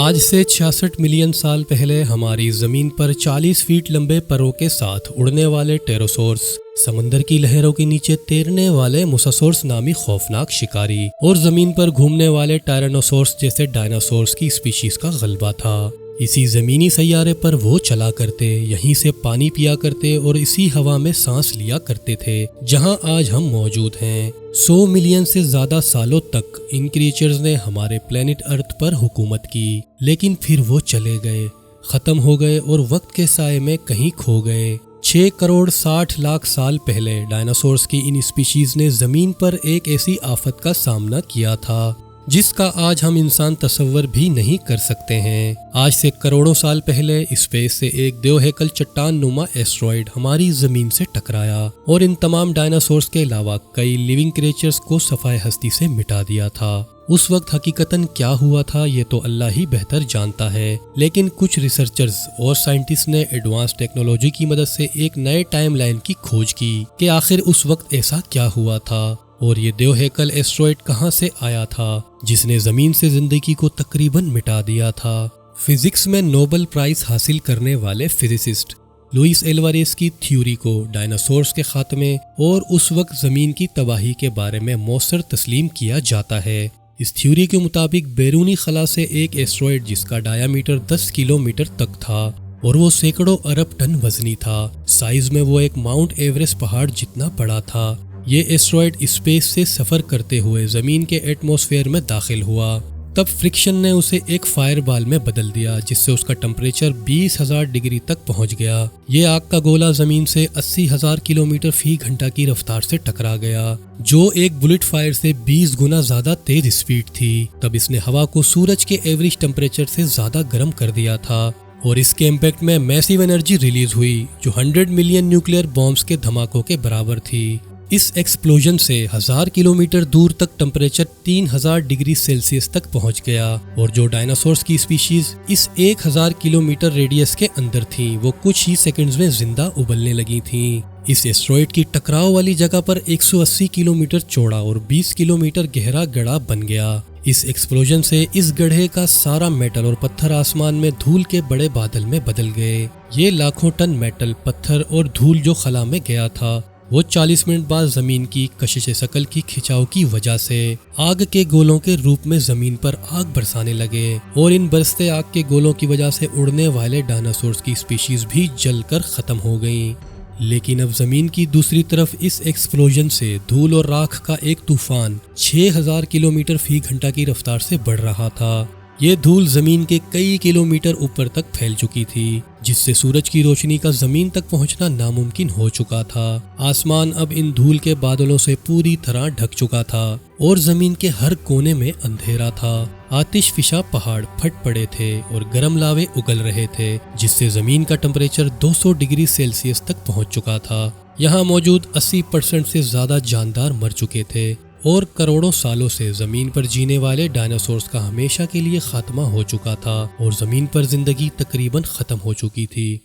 آج سے 66 ملین سال پہلے ہماری زمین پر 40 فیٹ لمبے پروں کے ساتھ اڑنے والے ٹیروسورس، سمندر کی لہروں کے نیچے تیرنے والے موساسورس نامی خوفناک شکاری اور زمین پر گھومنے والے ٹائرانوسورس جیسے ڈائناسورس کی اسپیشیز کا غلبہ تھا۔ اسی زمینی سیارے پر وہ چلا کرتے، یہیں سے پانی پیا کرتے اور اسی ہوا میں سانس لیا کرتے تھے جہاں آج ہم موجود ہیں۔ 100 ملین سے زیادہ سالوں تک ان کریچرز نے ہمارے پلینٹ ارتھ پر حکومت کی، لیکن پھر وہ چلے گئے، ختم ہو گئے اور وقت کے سائے میں کہیں کھو گئے۔ 6 کروڑ 60 لاکھ سال پہلے ڈائناسورس کی ان اسپیشیز نے زمین پر ایک ایسی آفت کا سامنا کیا تھا جس کا آج ہم انسان تصور بھی نہیں کر سکتے ہیں۔ آج سے کروڑوں سال پہلے اسپیس سے ایک دیو ہیکل چٹان نما ایسٹرائیڈ ہماری زمین سے ٹکرایا اور ان تمام ڈائناسورس کے علاوہ کئی لیونگ کریچرز کو صفائے ہستی سے مٹا دیا تھا۔ اس وقت حقیقتاً کیا ہوا تھا یہ تو اللہ ہی بہتر جانتا ہے، لیکن کچھ ریسرچرز اور سائنٹسٹ نے ایڈوانس ٹیکنالوجی کی مدد سے ایک نئے ٹائم لائن کی کھوج کی کہ آخر اس وقت ایسا کیا ہوا تھا اور یہ دیو ہیکل ایسٹرائیڈ کہاں سے آیا تھا جس نے زمین سے زندگی کو تقریباً مٹا دیا تھا۔ فزکس میں نوبل پرائز حاصل کرنے والے فزسسٹ لوئس ایلواریس کی تھیوری کو ڈائناسورس کے خاتمے اور اس وقت زمین کی تباہی کے بارے میں مؤثر تسلیم کیا جاتا ہے۔ اس تھیوری کے مطابق بیرونی خلا سے ایک ایسٹرائیڈ جس کا ڈایا میٹر 10 کلومیٹر تک تھا اور وہ سینکڑوں ارب ٹن وزنی تھا، سائز میں وہ ایک ماؤنٹ ایوریسٹ پہاڑ جتنا بڑا تھا۔ یہ ایسٹرائیڈ اسپیس سے سفر کرتے ہوئے زمین کے ایٹماسفیئر میں داخل ہوا، تب فرکشن نے اسے ایک فائر بال میں بدل دیا جس سے اس کا ٹمپریچر 20,000 ڈگری تک پہنچ گیا۔ یہ آگ کا گولہ زمین سے 80,000 کلومیٹر فی گھنٹہ کی رفتار سے ٹکرا گیا، جو ایک بلٹ فائر سے 20 گنا زیادہ تیز اسپیڈ تھی۔ تب اس نے ہوا کو سورج کے ایوریج ٹمپریچر سے زیادہ گرم کر دیا تھا اور اس کے امپیکٹ میں میسیو انرجی ریلیز ہوئی جو 100 ملین نیوکلیئر بامز کے دھماکوں کے برابر تھی۔ اس ایکسپلوژن سے 1000 کلومیٹر دور تک ٹمپریچر 3000 ڈگری سیلسیس تک پہنچ گیا اور جو ڈائناسورس کی اسپیشیز اس 1000 کلومیٹر ریڈیس کے اندر تھیں وہ کچھ ہی سیکنڈز میں زندہ ابلنے لگی تھیں۔ اس ایسٹرائیڈ کی ٹکراؤ والی جگہ پر 180 کلومیٹر چوڑا اور 20 کلومیٹر گہرا گڑھا بن گیا۔ اس ایکسپلوژن سے اس گڑھے کا سارا میٹل اور پتھر آسمان میں دھول کے بڑے بادل میں بدل گئے۔ یہ لاکھوں ٹن میٹل، پتھر اور دھول جو خلا میں گیا تھا وہ 40 منٹ بعد زمین کی کشش ثقل کی کھچاؤ کی وجہ سے آگ کے گولوں کے روپ میں زمین پر آگ برسانے لگے اور ان برستے آگ کے گولوں کی وجہ سے اڑنے والے ڈائناسورس کی اسپیشیز بھی جل کر ختم ہو گئیں۔ لیکن اب زمین کی دوسری طرف اس ایکسپلوژن سے دھول اور راکھ کا ایک طوفان 6000 کلومیٹر فی گھنٹہ کی رفتار سے بڑھ رہا تھا۔ یہ دھول زمین کے کئی کلومیٹر اوپر تک پھیل چکی تھی جس سے سورج کی روشنی کا زمین تک پہنچنا ناممکن ہو چکا تھا۔ آسمان اب ان دھول کے بادلوں سے پوری طرح ڈھک چکا تھا اور زمین کے ہر کونے میں اندھیرا تھا۔ آتش فشاں پہاڑ پھٹ پڑے تھے اور گرم لاوے اگل رہے تھے جس سے زمین کا ٹمپریچر 200 ڈگری سیلسیس تک پہنچ چکا تھا۔ یہاں موجود 80% سے زیادہ جاندار مر چکے تھے اور کروڑوں سالوں سے زمین پر جینے والے ڈائناسورس کا ہمیشہ کے لیے خاتمہ ہو چکا تھا اور زمین پر زندگی تقریباً ختم ہو چکی تھی۔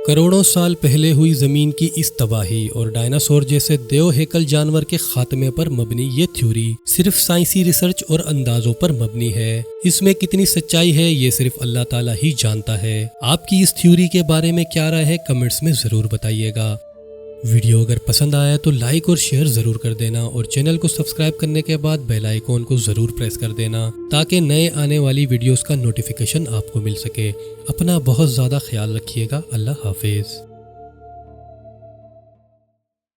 کروڑوں سال پہلے ہوئی زمین کی اس تباہی اور ڈائناسور جیسے دیو ہیکل جانور کے خاتمے پر مبنی یہ تھیوری صرف سائنسی ریسرچ اور اندازوں پر مبنی ہے۔ اس میں کتنی سچائی ہے یہ صرف اللہ تعالیٰ ہی جانتا ہے۔ آپ کی اس تھیوری کے بارے میں کیا رائے ہے کمنٹس میں ضرور بتائیے گا۔ ویڈیو اگر پسند آیا تو لائک اور شیئر ضرور کر دینا اور چینل کو سبسکرائب کرنے کے بعد بیل آئیکن کو ضرور پریس کر دینا تاکہ نئے آنے والی ویڈیوز کا نوٹیفیکیشن آپ کو مل سکے۔ اپنا بہت زیادہ خیال رکھیے گا۔ اللہ حافظ۔